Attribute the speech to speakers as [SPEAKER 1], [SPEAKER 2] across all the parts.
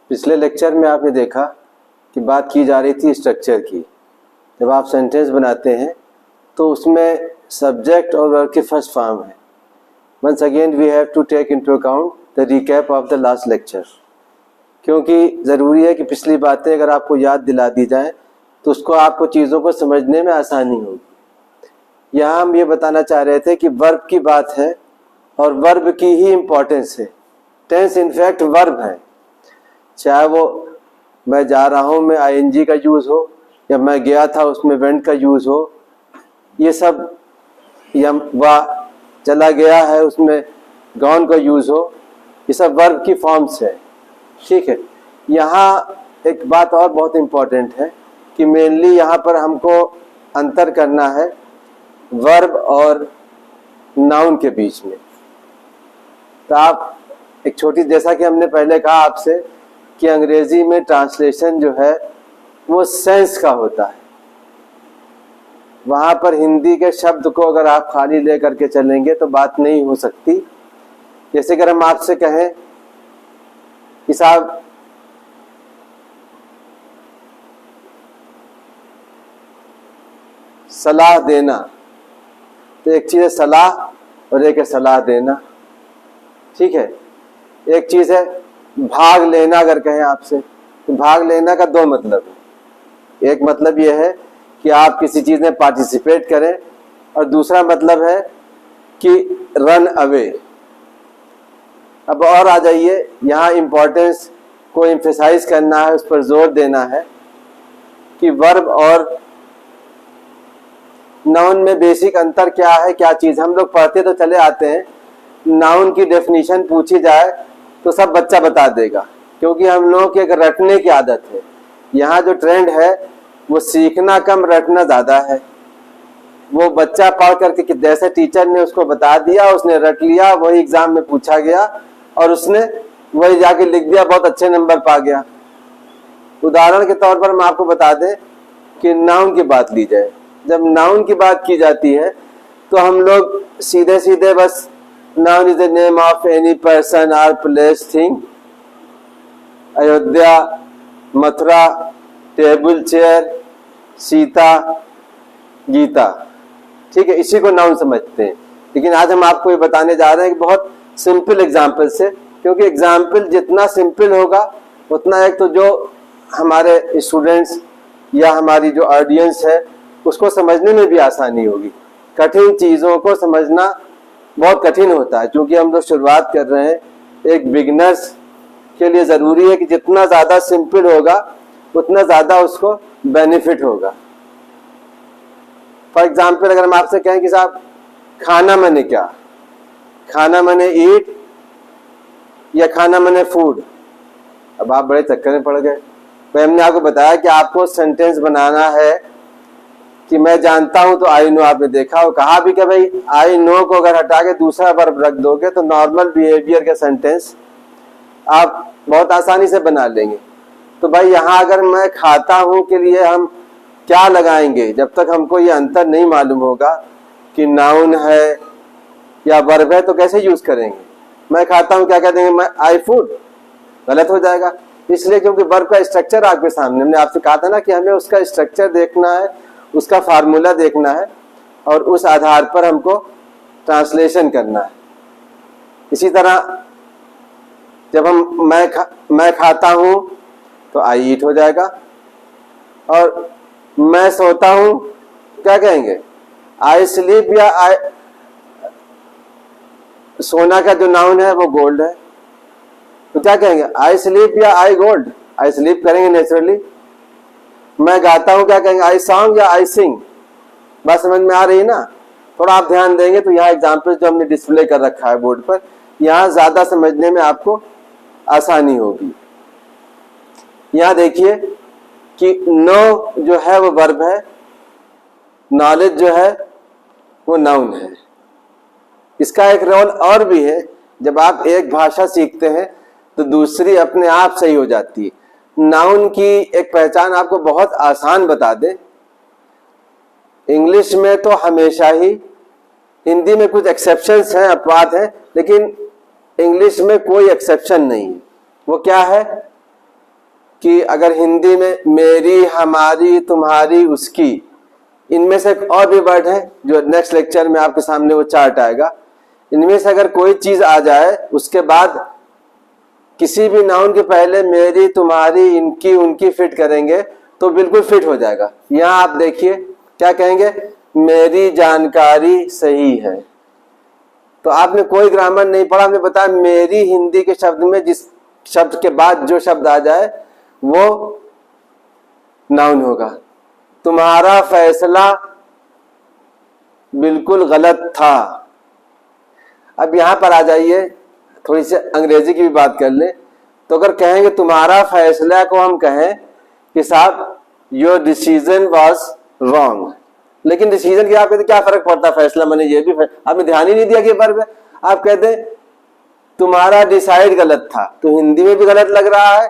[SPEAKER 1] पिछले लेक्चर में आपने देखा कि बात की जा रही थी स्ट्रक्चर की। जब आप सेंटेंस बनाते हैं तो उसमें सब्जेक्ट और वर्ब की फर्स्ट फॉर्म है। Once again we have to take into account the recap of the last lecture, क्योंकि ज़रूरी है कि पिछली बातें अगर आपको याद दिला दी जाए तो उसको आपको चीज़ों को समझने में आसानी होगी। यहाँ हम ये बताना चाह रहे थे कि वर्ब की बात है और वर्ब की ही इम्पोर्टेंस है। टेंस इनफैक्ट वर्ब है, चाहे वो मैं जा रहा हूँ में आईएनजी का यूज़ हो या मैं गया था उसमें वेंट का यूज़ हो, ये सब, या वह चला गया है उसमें गॉन का यूज़ हो, ये सब वर्ब की फॉर्म्स है। ठीक है, यहाँ एक बात और बहुत इम्पोर्टेंट है कि मेनली यहाँ पर हमको अंतर करना है वर्ब और नाउन के बीच में। तो आप एक छोटी, जैसा कि हमने पहले कहा आपसे कि अंग्रेजी में ट्रांसलेशन जो है वो सेंस का होता है। वहाँ पर हिंदी के शब्द को अगर आप खाली ले करके चलेंगे तो बात नहीं हो सकती। जैसे अगर हम आपसे कहें कि साहब सलाह देना, तो एक चीज़ है सलाह और एक है सलाह देना। ठीक है, एक चीज़ है भाग लेना। अगर कहें आपसे तो भाग लेना का दो मतलब है। एक मतलब यह है कि आप किसी चीज़ में पार्टिसिपेट करें और दूसरा मतलब है कि रन अवे। अब और आ जाइए, यहाँ इम्पोर्टेंस को एम्फेसाइज करना है, उस पर जोर देना है कि वर्ब और नाउन में बेसिक अंतर क्या है, क्या चीज़। हम लोग पढ़ते तो चले आते हैं, नाउन की डेफिनेशन पूछी जाए तो सब बच्चा बता देगा, क्योंकि हम लोगों की एक रटने की आदत है। यहाँ जो ट्रेंड है वो सीखना कम रटना ज़्यादा है। वो बच्चा पढ़ करके कि जैसे टीचर ने उसको बता दिया उसने रट लिया, वही एग्जाम में पूछा गया और उसने वही जाके लिख दिया, बहुत अच्छे नंबर पा गया। उदाहरण के तौर पर हम आपको बता दें कि नाउन की बात ली जाए। जब नाउन की बात की जाती है तो हम लोग सीधे सीधे बस noun is the name of any person or place thing, Ayodhya, Mathura, table chair, Sita, Gita, ठीक है, इसी को नाउन समझते हैं। लेकिन आज हम आपको ये बताने जा रहे हैं कि बहुत सिंपल एग्जाम्पल से, क्योंकि एग्जाम्पल जितना सिंपल होगा उतना एक तो जो हमारे स्टूडेंट्स या हमारी जो ऑडियंस है उसको समझने में भी आसानी होगी। कठिन चीज़ों को समझना बहुत कठिन होता है, क्योंकि हम लोग शुरुआत कर रहे हैं। एक बिगिनर्स के लिए ज़रूरी है कि जितना ज़्यादा सिंपल होगा उतना ज़्यादा उसको बेनिफिट होगा। फॉर एग्जाम्पल अगर हम आपसे कहें कि साहब खाना माने क्या, खाना माने ईट या खाना माने फूड, अब आप बड़े चक्कर में पड़ गए। भाई हमने आपको बताया कि आपको सेंटेंस बनाना है कि मैं जानता हूं तो आई नो, आपने देखा और कहा भी कि भाई आई नो को अगर हटा के दूसरा वर्ब रख दोगे तो नॉर्मल बिहेवियर का सेंटेंस आप बहुत आसानी से बना लेंगे। तो भाई यहाँ अगर मैं खाता हूं के लिए हम क्या लगाएंगे, जब तक हमको ये अंतर नहीं मालूम होगा कि नाउन है या वर्ब है तो कैसे यूज करेंगे। मैं खाता हूं क्या कह देंगे, मैं आई फूड, गलत हो जाएगा। इसलिए क्योंकि वर्ब का स्ट्रक्चर आपके सामने, हमने आपसे कहा था ना कि हमें उसका स्ट्रक्चर देखना है, उसका फार्मूला देखना है और उस आधार पर हमको ट्रांसलेशन करना है। इसी तरह जब हम मैं खाता हूं तो आई ईट हो जाएगा, और मैं सोता हूं क्या कहेंगे, आई स्लीप, या आई, सोना का जो नाउन है वो गोल्ड है तो क्या कहेंगे, आई स्लीप या आई गोल्ड, आई स्लीप करेंगे नेचुरली। मैं गाता हूं क्या कहेंगे, आई सॉन्ग या आई सिंग। बात समझ में आ रही है ना। थोड़ा आप ध्यान देंगे तो यहाँ एग्जाम्पल जो हमने डिस्प्ले कर रखा है बोर्ड पर, यहाँ ज्यादा समझने में आपको आसानी होगी। यहाँ देखिए कि नो जो है वो वर्ब है, नॉलेज जो है वो नाउन है। इसका एक रोल और भी है, जब आप एक भाषा सीखते हैं तो दूसरी अपने आप सही हो जाती है। नाउन की एक पहचान आपको बहुत आसान बता दे, इंग्लिश में तो हमेशा ही, हिंदी में कुछ एक्सेप्शंस हैं, अपवाद हैं, लेकिन इंग्लिश में कोई एक्सेप्शन नहीं है। वो क्या है, कि अगर हिंदी में मेरी, हमारी, तुम्हारी, उसकी, इनमें से और भी वर्ड है जो नेक्स्ट लेक्चर में आपके सामने वो चार्ट आएगा, इनमें से अगर कोई चीज आ जाए उसके बाद किसी भी नाउन के पहले मेरी, तुम्हारी, इनकी, उनकी फिट करेंगे तो बिल्कुल फिट हो जाएगा। यहां आप देखिए क्या कहेंगे, मेरी जानकारी सही है। तो आपने कोई ग्रामर नहीं पढ़ा, आपने बताया मेरी हिंदी के शब्द में जिस शब्द के बाद जो शब्द आ जाए वो नाउन होगा। तुम्हारा फैसला बिल्कुल गलत था। अब यहां पर आ जाइए, थोड़ी सी अंग्रेजी की भी बात कर ले। तो अगर कहेंगे तुम्हारा फैसला को हम कहें कि साहब योर डिसीजन वॉज रॉन्ग, लेकिन डिसीजन की आप कहते क्या फर्क पड़ता है, फैसला मैंने ये भी आपने ध्यान ही नहीं दिया कि वर्ब है। आप कहते तुम्हारा डिसाइड गलत था, तो हिंदी में भी गलत लग रहा है,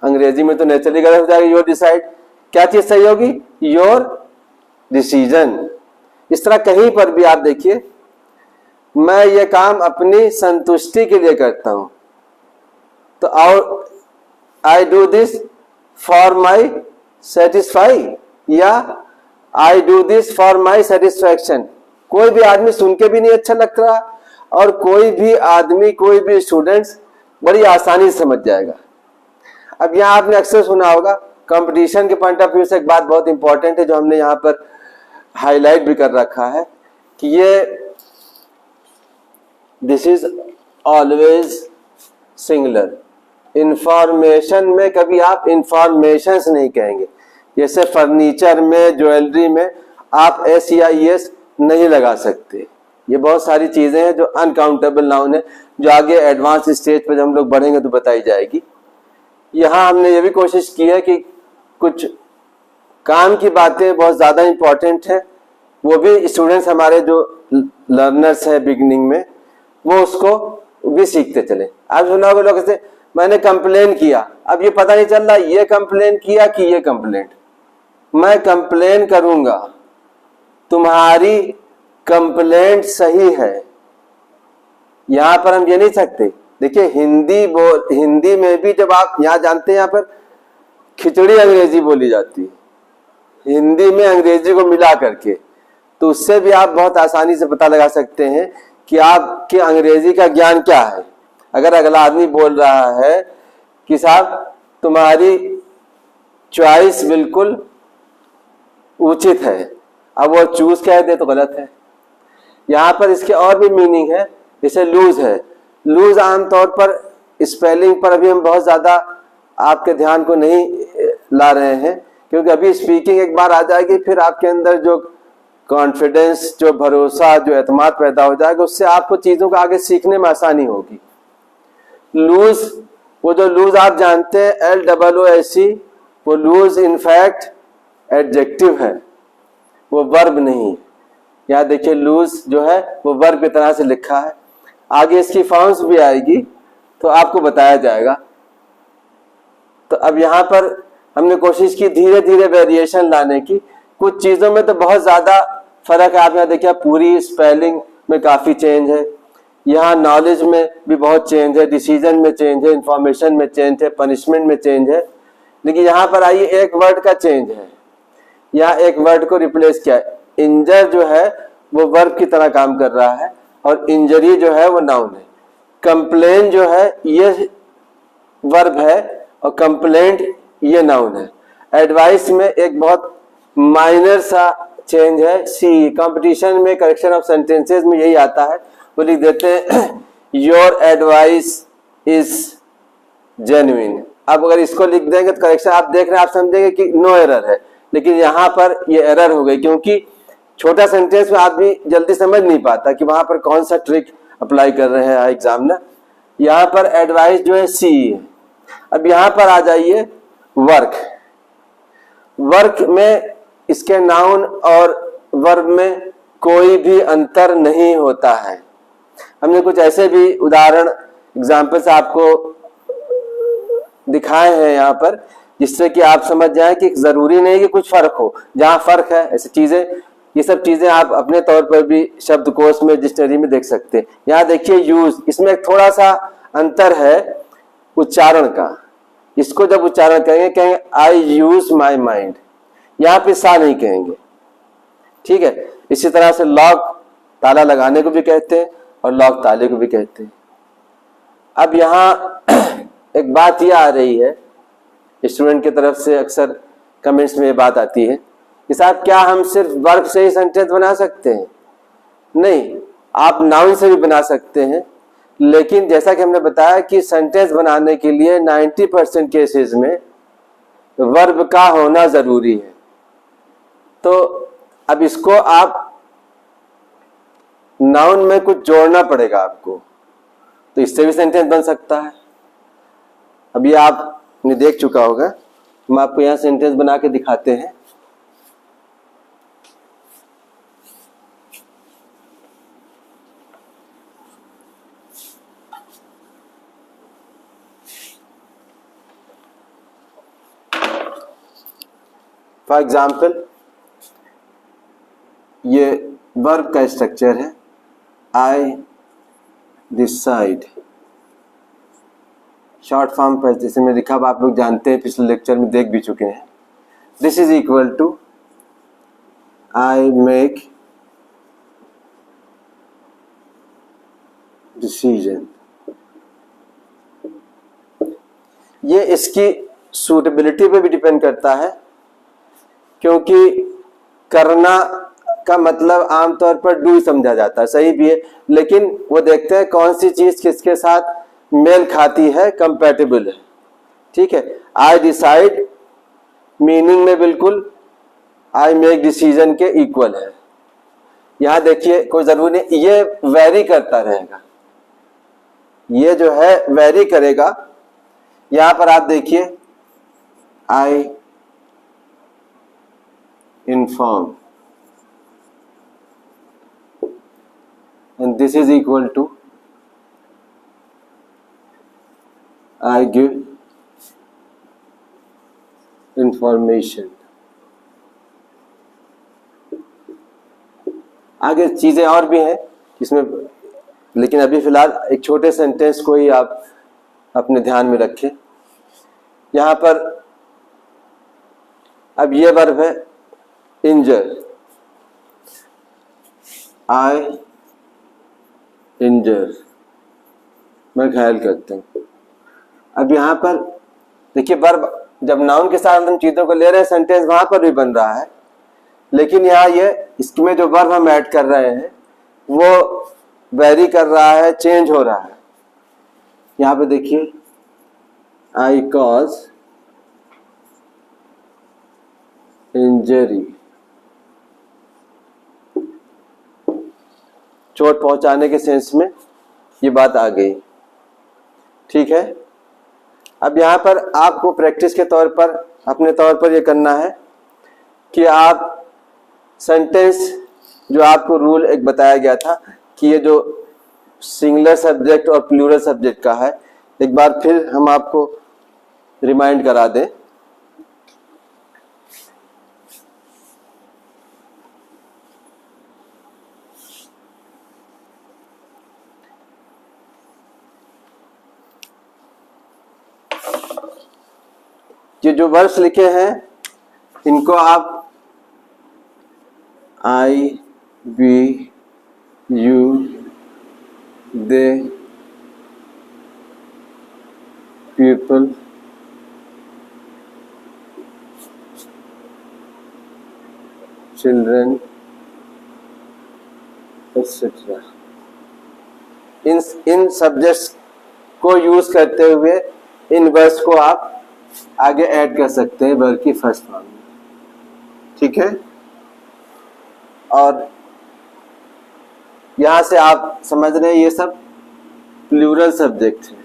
[SPEAKER 1] अंग्रेजी में तो नेचुरली गलत हो जाएगा योर डिसाइड। क्या चीज सही होगी, योर डिसीजन। इस तरह कहीं पर भी आप देखिए, मैं ये काम अपनी संतुष्टि के लिए करता हूं, तो I do this for my satisfy या I do this for my satisfaction. कोई भी आदमी सुन के भी नहीं अच्छा लग रहा और कोई भी आदमी, कोई भी स्टूडेंट्स बड़ी आसानी से समझ जाएगा। अब यहां आपने अक्सर सुना होगा, कंपटीशन के पॉइंट ऑफ व्यू से एक बात बहुत इंपॉर्टेंट है जो हमने यहां पर हाईलाइट भी कर रखा है कि ये this is always singular. Information में कभी आप इंफॉर्मेशंस नहीं कहेंगे, जैसे फर्नीचर में, ज्वेलरी में आप एस या एस नहीं लगा सकते। ये बहुत सारी चीजें हैं जो अनकाउंटेबल नाउन है, जो आगे एडवांस स्टेज पर जब हम लोग बढ़ेंगे तो बताई जाएगी। यहां हमने ये भी कोशिश की है कि कुछ काम की बातें बहुत ज्यादा इंपॉर्टेंट है, वो भी स्टूडेंट्स हमारे जो लर्नर्स है बिगिनिंग में, वो उसको भी सीखते चले। आप सुना होगा लोग से मैंने कंप्लेन किया, अब ये पता नहीं चल रहा ये कंप्लेन किया कि ये कंप्लेंट। मैं कंप्लेन करूंगा, तुम्हारी कंप्लेंट सही है। यहां पर हम ये नहीं सकते। देखिए हिंदी में भी जब आप यहां जानते हैं, यहां पर खिचड़ी अंग्रेजी बोली जाती है हिंदी में अंग्रेजी को मिला करके, तो उससे भी आप बहुत आसानी से पता लगा सकते हैं कि आपके अंग्रेजी का ज्ञान क्या है। अगर अगला आदमी बोल रहा है कि साहब तुम्हारी चॉइस बिल्कुल उचित है, अब वो चूज कह दे तो गलत है। यहां पर इसके और भी मीनिंग है, जैसे लूज है। लूज आमतौर पर स्पेलिंग पर अभी हम बहुत ज्यादा आपके ध्यान को नहीं ला रहे हैं, क्योंकि अभी स्पीकिंग एक बार आ जाएगी, फिर आपके अंदर जो कॉन्फिडेंस, जो भरोसा, जो एतमाद पैदा हो जाएगा, उससे आपको चीजों को आगे सीखने में आसानी होगी। लूज, वो जो लूज आप जानते हैं LOOSE, वो लूज इनफैक्ट एडजेक्टिव है, वो वर्ब नहीं। यहाँ देखिए लूज जो है वो वर्ब की तरह से लिखा है, आगे इसकी फॉर्म्स भी आएगी तो आपको बताया जाएगा। तो अब यहाँ पर हमने कोशिश की धीरे धीरे वेरिएशन लाने की। कुछ चीजों में तो बहुत ज्यादा फर्क है, आप यहाँ देखिए पूरी स्पेलिंग में काफी चेंज है, यहाँ नॉलेज में भी बहुत चेंज है, डिसीजन में चेंज है, इंफॉर्मेशन में चेंज है, पनिशमेंट में चेंज है। लेकिन यहाँ पर आइए एक वर्ड का चेंज है, यहाँ एक वर्ड को रिप्लेस किया है। इंजर जो है वो वर्ब की तरह काम कर रहा है और इंजरी जो है वो नाउन है। कंप्लेन जो है ये वर्ब है और कंप्लेंट ये नाउन है। एडवाइस में एक बहुत माइनर सा चेंज है, सी। कंपटीशन में करेक्शन ऑफ सेंटेंसेस में यही आता है, वो लिख देते हैं योर एडवाइस इज जेन्युइन। अब अगर इसको लिख देंगे तो करेक्शन आप देख रहे हैं, आप समझेंगे कि नो एरर है, लेकिन यहाँ पर ये एरर हो गई, क्योंकि छोटा सेंटेंस में आदमी जल्दी समझ नहीं पाता कि वहां पर कौन सा ट्रिक अप्लाई कर रहे हैं एग्जामिनर। यहाँ पर एडवाइस जो है सी है। अब यहाँ पर आ जाइए वर्क। वर्क में इसके नाउन और वर्ब में कोई भी अंतर नहीं होता है। हमने कुछ ऐसे भी उदाहरण एग्जाम्पल्स आपको दिखाए हैं यहाँ पर, जिससे कि आप समझ जाएं कि जरूरी नहीं कि कुछ फर्क हो, जहां फर्क है ऐसी चीजें, ये सब चीजें आप अपने तौर पर भी शब्दकोश में, डिक्शनरी में देख सकते हैं। यहाँ देखिए यूज, इसमें थोड़ा सा अंतर है उच्चारण का। इसको जब उच्चारण करेंगे कहेंगे आई यूज माई माइंड, यहां पे सा नहीं कहेंगे, ठीक है। इसी तरह से लॉक ताला लगाने को भी कहते हैं और लॉक ताले को भी कहते हैं। अब यहां एक बात यह आ रही है स्टूडेंट की तरफ से, अक्सर कमेंट्स में ये बात आती है कि साहब क्या हम सिर्फ वर्ब से ही सेंटेंस बना सकते हैं? नहीं, आप नाउन से भी बना सकते हैं, लेकिन जैसा कि हमने बताया कि सेंटेंस बनाने के लिए 90% केसेस में वर्ब का होना जरूरी है। तो अब इसको आप नाउन में कुछ जोड़ना पड़ेगा आपको, तो इससे भी सेंटेंस बन सकता है। अब ये आपने देख चुका होगा, हम आपको यहां सेंटेंस बना के दिखाते हैं। फॉर एग्जाम्पल ये वर्ब का स्ट्रक्चर है, आई डिसाइड। शॉर्ट फॉर्म पर जैसे मैं लिखा, आप लोग जानते हैं, पिछले लेक्चर में देख भी चुके हैं। This is equal to I make decision. ये इसकी सूटेबिलिटी पे भी डिपेंड करता है, क्योंकि करना का मतलब आमतौर पर डू समझा जाता है, सही भी है, लेकिन वो देखते हैं कौन सी चीज किसके साथ मेल खाती है, कंपैटिबल है, ठीक है। आई डिसाइड मीनिंग में बिल्कुल आई मेक डिसीजन के इक्वल है। यहां देखिए कोई जरूरी नहीं, ये वेरी करता रहेगा, ये जो है वेरी करेगा। यहां पर आप देखिए I inform and this is equal to I give information। आगे चीजें और भी हैं इसमें, लेकिन अभी फिलहाल एक छोटे सेंटेंस को ही आप अपने ध्यान में रखें। यहां पर अब ये वर्ब है इंजर, आई इंजर, मैं घायल करता हूं। अब यहां पर देखिए वर्ब जब नाउन के साथ हम चीजों को ले रहे हैं, सेंटेंस वहां पर भी बन रहा है, लेकिन यहाँ ये इसमें जो वर्ब हम ऐड कर रहे हैं वो वेरी कर रहा है, चेंज हो रहा है। यहां पे देखिए आई कॉज इंजरी, चोट पहुंचाने के सेंस में ये बात आ गई, ठीक है। अब यहां पर आपको प्रैक्टिस के तौर पर, अपने तौर पर ये करना है कि आप सेंटेंस, जो आपको रूल एक बताया गया था कि ये जो सिंगुलर सब्जेक्ट और प्लूरल सब्जेक्ट का है, एक बार फिर हम आपको रिमाइंड करा दें। ये जो वर्ड्स लिखे हैं इनको आप I, we, you, they, people, children etcetera, इन सब्जेक्ट्स को यूज करते हुए इन वर्ड्स को आप आगे ऐड कर सकते हैं वर्ब की फर्स्ट फॉर्म में, ठीक है। और यहां से आप समझ रहे हैं ये सब प्लूरल सब्जेक्ट है,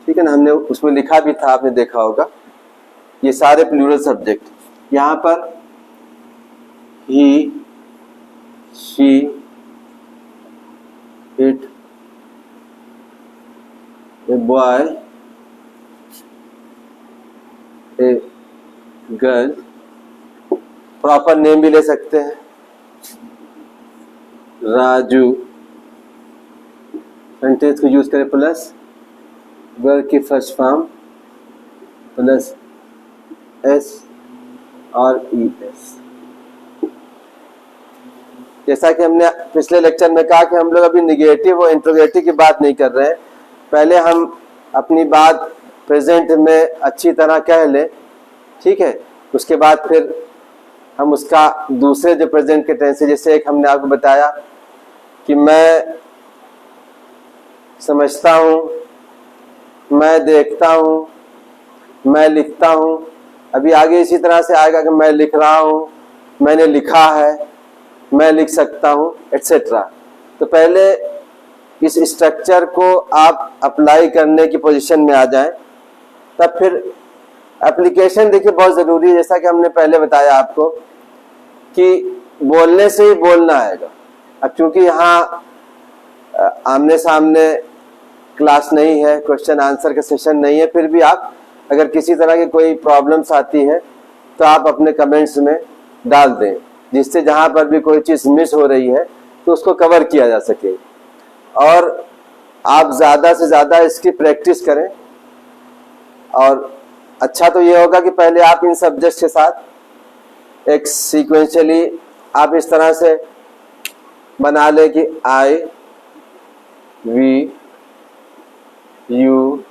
[SPEAKER 1] ठीक है ना, हमने उसमें लिखा भी था, आपने देखा होगा, ये सारे प्लूरल सब्जेक्ट। यहां पर he, she, it, a boy, a girl, proper name भी ले सकते हैं, राजू, सेंटेंस को यूज करें प्लस वर्ब की फर्स्ट फॉर्म प्लस एस और ई एस। जैसा कि हमने पिछले लेक्चर में कहा कि हम लोग अभी निगेटिव और इंट्रोगेटिव की बात नहीं कर रहे हैं। पहले हम अपनी बात प्रेजेंट में अच्छी तरह कह लें, ठीक है, उसके बाद फिर हम उसका दूसरे जो प्रेजेंट के टेंस है, जैसे एक हमने आपको बताया कि मैं समझता हूँ, मैं देखता हूँ, मैं लिखता हूँ। अभी आगे इसी तरह से आएगा कि मैं लिख रहा हूँ, मैंने लिखा है, मैं लिख सकता हूँ, एटसेट्रा। तो पहले इस स्ट्रक्चर को आप अप्लाई करने की पोजीशन में आ जाएं, तब फिर एप्लीकेशन देखिए बहुत ज़रूरी है। जैसा कि हमने पहले बताया आपको कि बोलने से ही बोलना आएगा। अब चूंकि यहाँ आमने सामने क्लास नहीं है, क्वेश्चन आंसर का सेशन नहीं है, फिर भी आप अगर किसी तरह की कोई प्रॉब्लम्स आती है तो आप अपने कमेंट्स में डाल दें, जिससे जहाँ पर भी कोई चीज़ मिस हो रही है तो उसको कवर किया जा सके। और आप ज़्यादा से ज़्यादा इसकी प्रैक्टिस करें। और अच्छा तो ये होगा कि पहले आप इन सब्जेक्ट्स के साथ एक सीक्वेंशियली आप इस तरह से बना ले कि आई, वी, यू,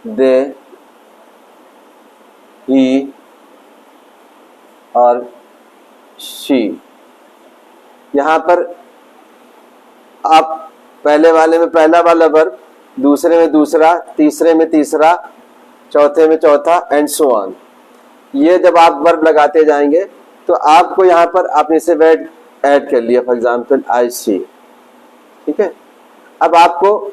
[SPEAKER 1] दे, ही और शी। यहाँ पर आप पहले वाले में पहला वाला वर्ब, दूसरे में दूसरा, तीसरे में तीसरा, चौथे में चौथा एंड सो ऑन। ये जब आप वर्ब लगाते जाएंगे तो आपको यहाँ पर आपने से वर्ड ऐड कर लिया, फॉर एग्जाम्पल आई सी, ठीक है। अब आपको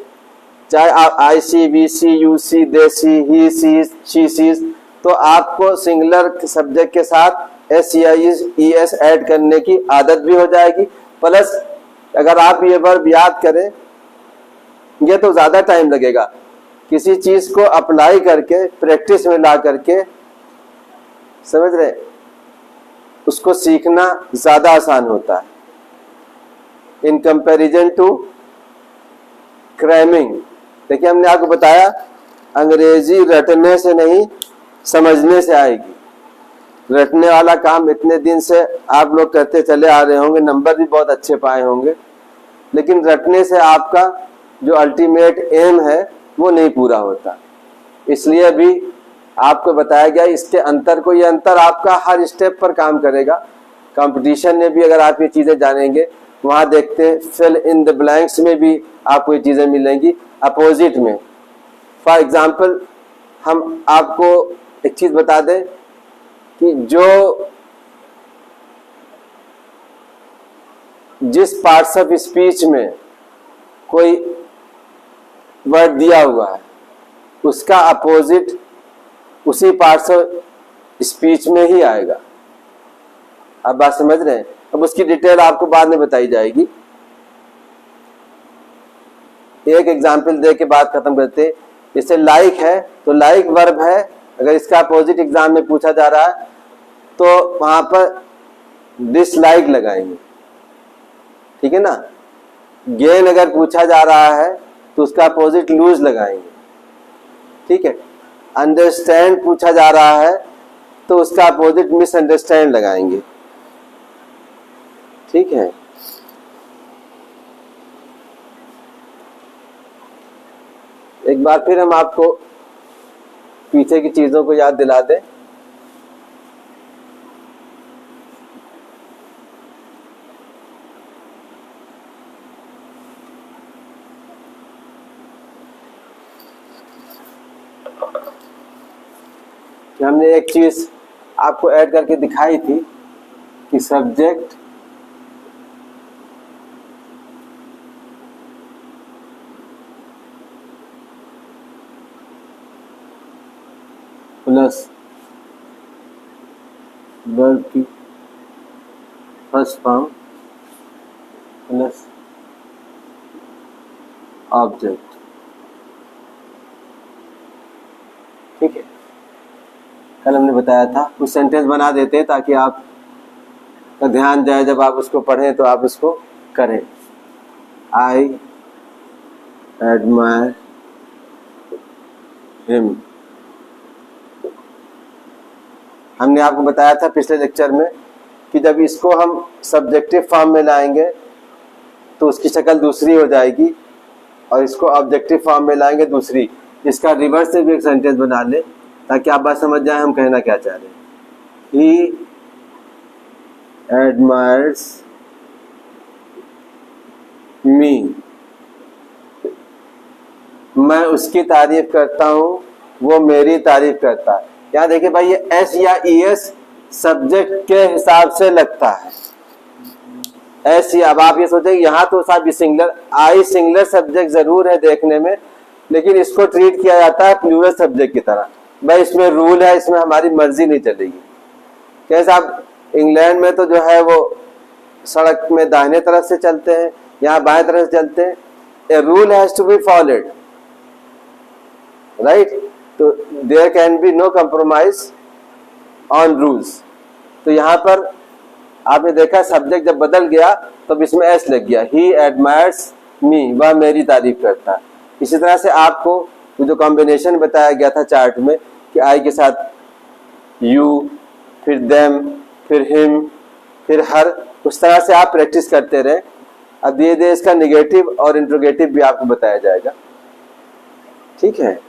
[SPEAKER 1] चाहे आप I see, we see, you see, they see, he see, she sees, तो आपको सिंगुलर सब्जेक्ट के साथ एस ई एस ऐड करने की आदत भी हो जाएगी। प्लस अगर आप ये वर्ब याद करें, ये तो ज़्यादा टाइम लगेगा, किसी चीज़ को अप्लाई करके प्रैक्टिस में ला करके, समझ रहे, उसको सीखना ज़्यादा आसान होता है इन कंपैरिजन टू क्रैमिंग। देखिए हमने आपको बताया अंग्रेजी रटने से नहीं समझने से आएगी। रटने वाला काम इतने दिन से आप लोग करते चले आ रहे होंगे, नंबर भी बहुत अच्छे पाए होंगे, लेकिन रटने से आपका जो अल्टीमेट एम है वो नहीं पूरा होता। इसलिए अभी आपको बताया गया इसके अंतर को, ये अंतर आपका हर स्टेप पर काम करेगा। कंपटीशन में भी अगर आप ये चीज़ें जानेंगे, वहाँ देखते हैं फिल इन द ब्लैंक्स में भी आपको ये चीज़ें मिलेंगी अपोजिट में। फॉर एग्जाम्पल हम आपको एक चीज़ बता दें कि जो जिस पार्ट्स ऑफ स्पीच में कोई वर्ड दिया हुआ है उसका अपोजिट उसी पार्ट्स ऑफ स्पीच में ही आएगा। आप बात समझ रहे हैं? अब उसकी डिटेल आपको बाद में बताई जाएगी। एक एग्जाम्पल दे के बात खत्म करते हैं। जैसे लाइक है तो लाइक वर्ब है, अगर इसका अपोजिट एग्जाम में पूछा जा रहा है तो वहां पर डिसलाइक लगाएंगे, ठीक है ना। गेन अगर पूछा जा रहा है तो उसका अपोजिट लूज लगाएंगे, ठीक है। अंडरस्टैंड पूछा जा रहा है तो उसका अपोजिट मिसअंडरस्टैंड लगाएंगे, ठीक है। एक बार फिर हम आपको पीछे की चीजों को याद दिला दें। कि हमने एक चीज आपको ऐड करके दिखाई थी कि सब्जेक्ट प्लस वर्ब की फर्स्ट फॉर्म प्लस ऑब्जेक्ट, ठीक है। कल हमने बताया था कुछ सेंटेंस बना देते हैं ताकि आप का ध्यान जाए, जब आप उसको पढ़ें तो आप उसको करें। आई एडमायर हिम, हमने आपको बताया था पिछले लेक्चर में कि जब इसको हम सब्जेक्टिव फॉर्म में लाएंगे तो उसकी शक्ल दूसरी हो जाएगी, और इसको ऑब्जेक्टिव फॉर्म में लाएंगे दूसरी। इसका रिवर्स से भी एक सेंटेंस बना ले ताकि आप बात समझ जाए हम कहना क्या चाह रहे हैं। ही एडमायर्स मी, मैं उसकी तारीफ करता हूँ, वो मेरी तारीफ करता है। यहाँ देखिए भाई, ये एस या ईएस सब्जेक्ट के हिसाब से लगता है। एस या, अब आप ये सोचेंगे यहाँ तो साहब ये सिंगुलर, आई सिंगुलर सब्जेक्ट जरूर है देखने में, लेकिन इसको ट्रीट किया जाता है प्लूरल सब्जेक्ट की तरह। भाई इसमें रूल है, इसमें हमारी मर्जी नहीं चलेगी। कैसे आप इंग्लैंड में तो जो है वो सड़क में दाहिने तरफ से चलते हैं, यहाँ बाएं तरफ से चलते हैं। A rule has to be followed, right? तो there can be no compromise on rules. तो यहाँ पर आपने देखा सब्जेक्ट जब बदल गया तब इसमें एस लग गया, ही एडमायर्स मी, वह मेरी तारीफ करता है। इसी तरह से आपको जो कॉम्बिनेशन बताया गया था चार्ट में कि आई के साथ यू, फिर देम, फिर हिम, फिर हर, उस तरह से आप प्रैक्टिस करते रहे। अब धीरे धीरे इसका निगेटिव और इंट्रोगेटिव भी आपको बताया जाएगा। ठीक है।